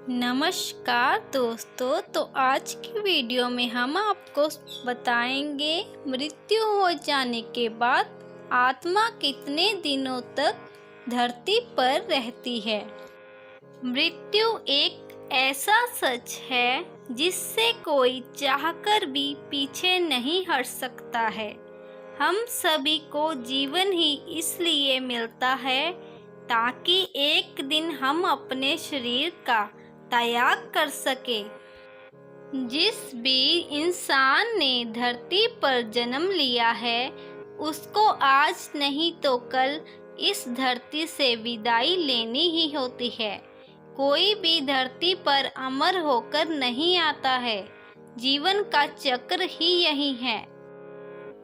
नमस्कार दोस्तों। तो आज की वीडियो में हम आपको बताएंगे मृत्यु हो जाने के बाद आत्मा कितने दिनों तक धरती पर रहती है। मृत्यु एक ऐसा सच है जिससे कोई चाहकर भी पीछे नहीं हट सकता है। हम सभी को जीवन ही इसलिए मिलता है ताकि एक दिन हम अपने शरीर का त्याग कर सके। जिस भी इंसान ने धरती पर जन्म लिया है उसको आज नहीं तो कल इस धरती से विदाई लेनी ही होती है। कोई भी धरती पर अमर होकर नहीं आता है, जीवन का चक्र ही यही है।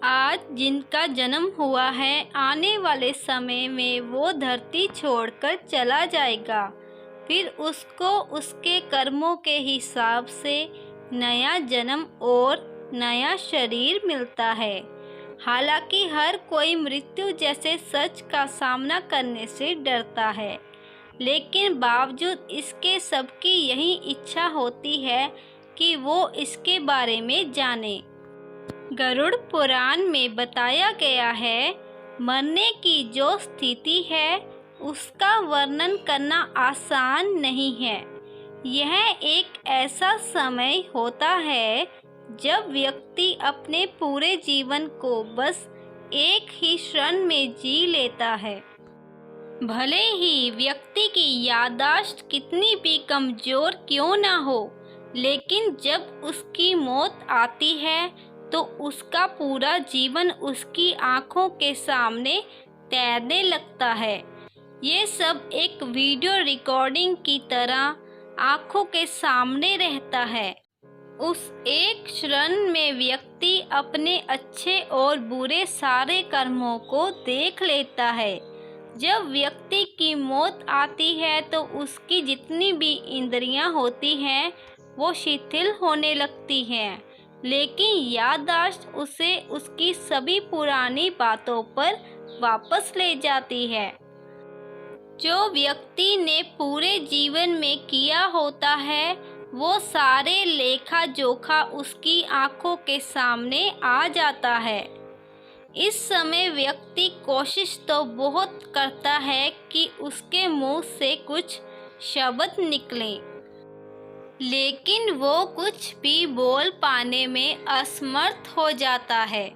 आज जिनका जन्म हुआ है आने वाले समय में वो धरती छोड़कर चला जाएगा, फिर उसको उसके कर्मों के हिसाब से नया जन्म और नया शरीर मिलता है। हालांकि हर कोई मृत्यु जैसे सच का सामना करने से डरता है, लेकिन बावजूद इसके सबकी यही इच्छा होती है कि वो इसके बारे में जाने। गरुड़ पुराण में बताया गया है, मरने की जो स्थिति है उसका वर्णन करना आसान नहीं है। यह एक ऐसा समय होता है जब व्यक्ति अपने पूरे जीवन को बस एक ही क्षण में जी लेता है। भले ही व्यक्ति की याददाश्त कितनी भी कमजोर क्यों ना हो, लेकिन जब उसकी मौत आती है तो उसका पूरा जीवन उसकी आंखों के सामने तैरने लगता है। ये सब एक वीडियो रिकॉर्डिंग की तरह आंखों के सामने रहता है। उस एक क्षण में व्यक्ति अपने अच्छे और बुरे सारे कर्मों को देख लेता है। जब व्यक्ति की मौत आती है तो उसकी जितनी भी इंद्रियां होती हैं वो शिथिल होने लगती हैं, लेकिन याददाश्त उसे उसकी सभी पुरानी बातों पर वापस ले जाती है। जो व्यक्ति ने पूरे जीवन में किया होता है वो सारे लेखा जोखा उसकी आंखों के सामने आ जाता है। इस समय व्यक्ति कोशिश तो बहुत करता है कि उसके मुंह से कुछ शब्द निकलें, लेकिन वो कुछ भी बोल पाने में असमर्थ हो जाता है।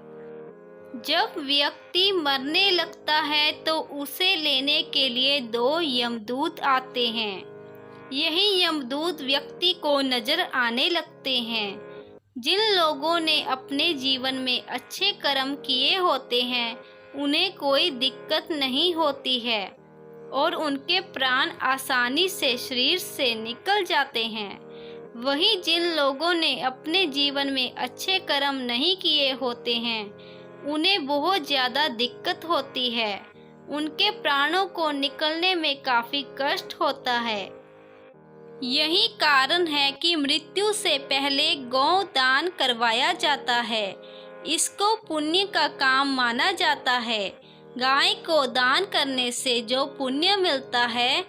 जब व्यक्ति मरने लगता है तो उसे लेने के लिए 2 यमदूत आते हैं। यही यमदूत व्यक्ति को नजर आने लगते हैं। जिन लोगों ने अपने जीवन में अच्छे कर्म किए होते हैं उन्हें कोई दिक्कत नहीं होती है और उनके प्राण आसानी से शरीर से निकल जाते हैं। वहीं जिन लोगों ने अपने जीवन में अच्छे कर्म नहीं किए होते हैं उन्हें बहुत ज़्यादा दिक्कत होती है। उनके प्राणों को निकलने में काफ़ी कष्ट होता है। यही कारण है कि मृत्यु से पहले गौ दान करवाया जाता है। इसको पुण्य का काम माना जाता है। गाय को दान करने से जो पुण्य मिलता है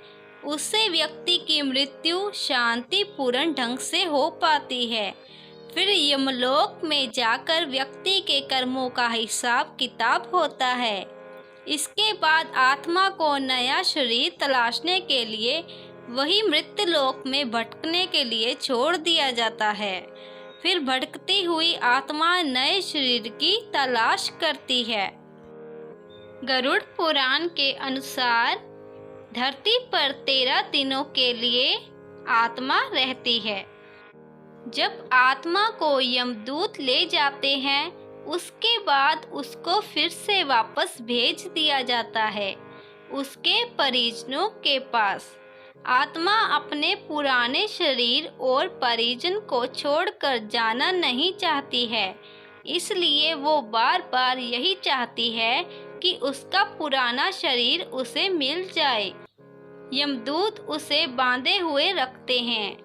उससे व्यक्ति की मृत्यु शांतिपूर्ण ढंग से हो पाती है। फिर यमलोक में जाकर व्यक्ति के कर्मों का हिसाब किताब होता है। इसके बाद आत्मा को नया शरीर तलाशने के लिए वही मृत्युलोक में भटकने के लिए छोड़ दिया जाता है। फिर भटकती हुई आत्मा नए शरीर की तलाश करती है। गरुड़ पुराण के अनुसार धरती पर 13 दिनों के लिए आत्मा रहती है। जब आत्मा को यमदूत ले जाते हैं उसके बाद उसको फिर से वापस भेज दिया जाता है उसके परिजनों के पास। आत्मा अपने पुराने शरीर और परिजन को छोड़कर जाना नहीं चाहती है, इसलिए वो बार बार यही चाहती है कि उसका पुराना शरीर उसे मिल जाए। यमदूत उसे बांधे हुए रखते हैं,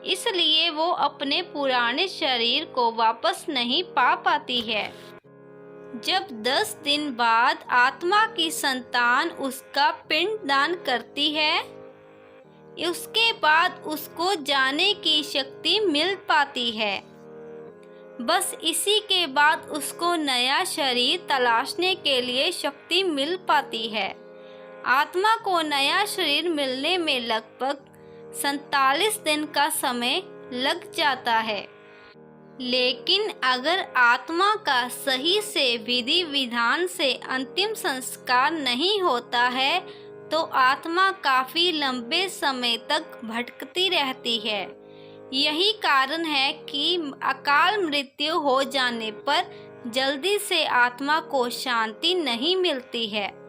इसलिए वो अपने पुराने शरीर को वापस नहीं पा पाती है। जब 10 दिन बाद आत्मा की संतान उसका पिंड दान करती है उसके बाद उसको जाने की शक्ति मिल पाती है। बस इसी के बाद उसको नया शरीर तलाशने के लिए शक्ति मिल पाती है। आत्मा को नया शरीर मिलने में लगभग 47 दिन का समय लग जाता है। लेकिन अगर आत्मा का सही से विधि विधान से अंतिम संस्कार नहीं होता है तो आत्मा काफ़ी लंबे समय तक भटकती रहती है। यही कारण है कि अकाल मृत्यु हो जाने पर जल्दी से आत्मा को शांति नहीं मिलती है।